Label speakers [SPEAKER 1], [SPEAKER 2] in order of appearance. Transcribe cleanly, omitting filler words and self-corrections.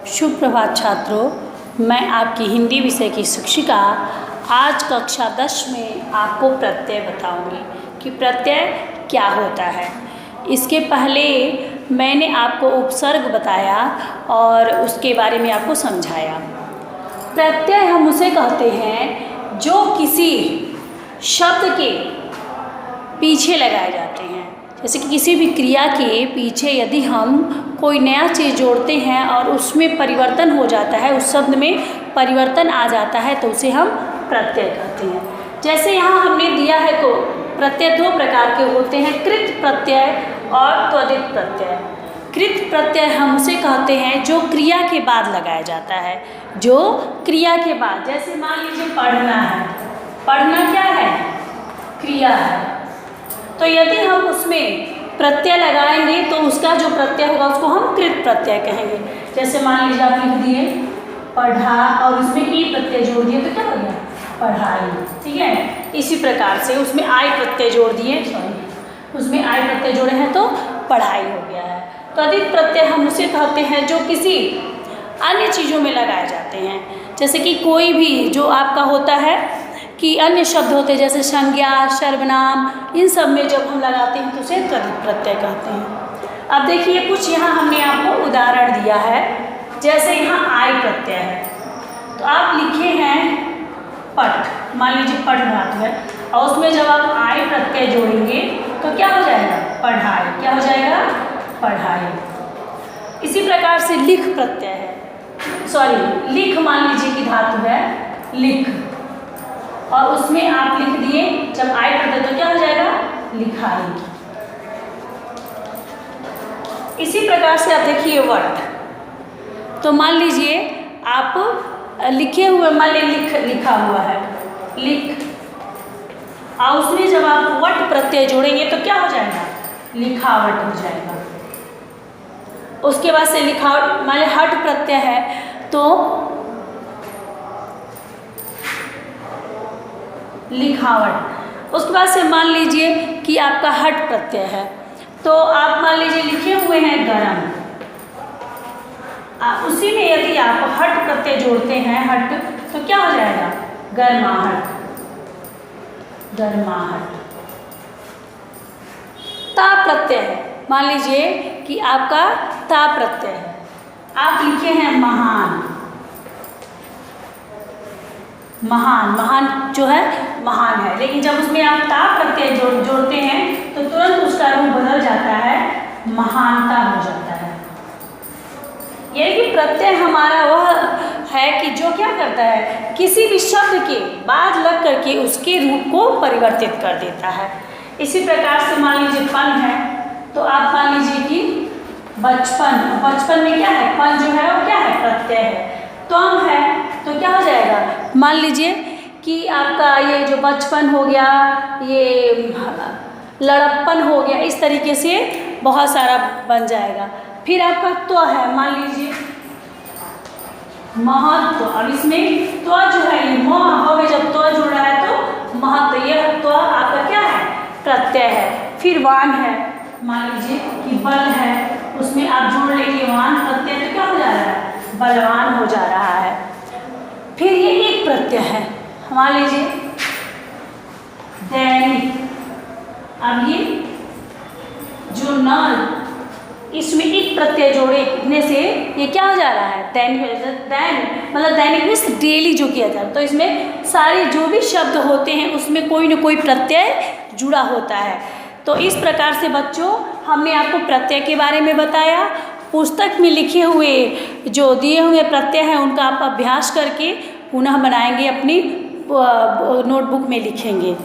[SPEAKER 1] शुभ प्रभात छात्रों, मैं आपकी हिंदी विषय की शिक्षिका आज कक्षा 10 में आपको प्रत्यय बताऊंगी कि प्रत्यय क्या होता है। इसके पहले मैंने आपको उपसर्ग बताया और उसके बारे में आपको समझाया। प्रत्यय हम उसे कहते हैं जो किसी शब्द के पीछे लगाए जाते हैं। जैसे कि किसी भी क्रिया के पीछे यदि हम कोई नया चीज़ जोड़ते हैं और उसमें परिवर्तन हो जाता है, उस शब्द में परिवर्तन आ जाता है, तो उसे हम प्रत्यय कहते हैं। जैसे यहाँ हमने दिया है तो प्रत्यय दो प्रकार के होते हैं, कृत प्रत्यय और त्वरित प्रत्यय। कृत प्रत्यय हम उसे कहते हैं जो क्रिया के बाद लगाया जाता है, जो क्रिया के बाद। जैसे मान लीजिए पढ़ना है, पढ़ना क्या है? क्रिया है। तो यदि हम उसमें प्रत्यय लगाएंगे तो उसका जो प्रत्यय होगा उसको हम कृत प्रत्यय कहेंगे। जैसे मान लीजिए आप लिख दिए पढ़ा और उसमें ई प्रत्यय जोड़ दिए तो क्या हो गया? पढ़ाई। ठीक है, इसी प्रकार से उसमें आई प्रत्यय जोड़ दिए, उसमें आई प्रत्यय जोड़े हैं तो पढ़ाई हो गया है। तो त्वरित प्रत्यय हम उसे कहते हैं जो किसी अन्य चीज़ों में लगाए जाते हैं। जैसे कि कोई भी जो आपका होता है कि अन्य शब्द होते हैं, जैसे संज्ञा, सर्वनाम, इन सब में जब हम लगाते हैं तो उसे त्वरित प्रत्यय कहते हैं। अब देखिए कुछ यहाँ हमने आपको उदाहरण दिया है। जैसे यहाँ आई प्रत्यय है तो आप लिखे हैं पठ, मान लीजिए पठ धातु है और उसमें जब आप आई प्रत्यय जोड़ेंगे तो क्या हो जाएगा? पढ़ाई। क्या हो जाएगा? पढ़ाई। इसी प्रकार से लिख प्रत्यय है, लिख मान लीजिए कि धातु है लिख और उसमें आप लिख दिए जब आई प्रत्यय तो क्या हो जाएगा? लिखाई। इसी प्रकार से आप देखिए वट, तो मान लीजिए आप लिखे हुए, मान लीजिए लिखा हुआ है लिख और उसमें जब आप वट प्रत्यय जोड़ेंगे तो क्या हो जाएगा? लिखावट हो जाएगा। उसके बाद से लिखावट, मान लीजिए हट प्रत्यय है तो लिखावट। उसके बाद से मान लीजिए कि आपका हट प्रत्यय है तो आप मान लीजिए लिखे हुए हैं गरम, उसी में यदि आप हट प्रत्यय जोड़ते हैं हट तो क्या हो जाएगा? गर्माहट। गर्माहट। ता प्रत्यय है, मान लीजिए कि आपका ता प्रत्यय है, आप लिखे हैं महान। महान, महान जो है महान है, लेकिन जब उसमें आप ता प्रत्यय जोड़ते हैं तो तुरंत उसका रूप बदल जाता है, महानता हो जाता है। ये कि प्रत्यय हमारा वह है कि जो क्या करता है, किसी भी शब्द के बाद लग करके उसके रूप को परिवर्तित कर देता है। इसी प्रकार से मान लीजिए पन है तो आप मान लीजिए कि बचपन, बचपन में क्या है? पन जो है वो क्या है? प्रत्यय है। त्वम है तो क्या हो जाएगा? मान लीजिए कि आपका ये जो बचपन हो गया, ये लड़प्पन हो गया, इस तरीके से बहुत सारा बन जाएगा। फिर आपका त्व है, मान लीजिए महत्व। अब इसमें त्व जो है ये म हो गया, जब त्व जुड़ रहा है तो महत्व, यह त्व आपका क्या है? प्रत्यय है। फिर वान है, मान लीजिए कि बल है, उसमें आप जोड़ लेंगे वान प्रत्यय तो क्या हो जा रहा है? बलवान हो जा रहा है। फिर ये एक प्रत्यय है, मान लीजिए दैनिक। अब ये जो न, इसमें एक प्रत्यय जोड़ने से ये क्या हो जा रहा है? दैनिक, मतलब दैनिक में डेली जो किया जाता है, तो इसमें सारे जो भी शब्द होते हैं उसमें कोई न कोई प्रत्यय जुड़ा होता है। तो इस प्रकार से बच्चों हमने आपको प्रत्यय के बारे में बताया। पुस्तक में लिखे हुए जो दिए हुए प्रत्यय हैं उनका आप अभ्यास करके पुनः बनाएंगे, अपनी नोटबुक में लिखेंगे।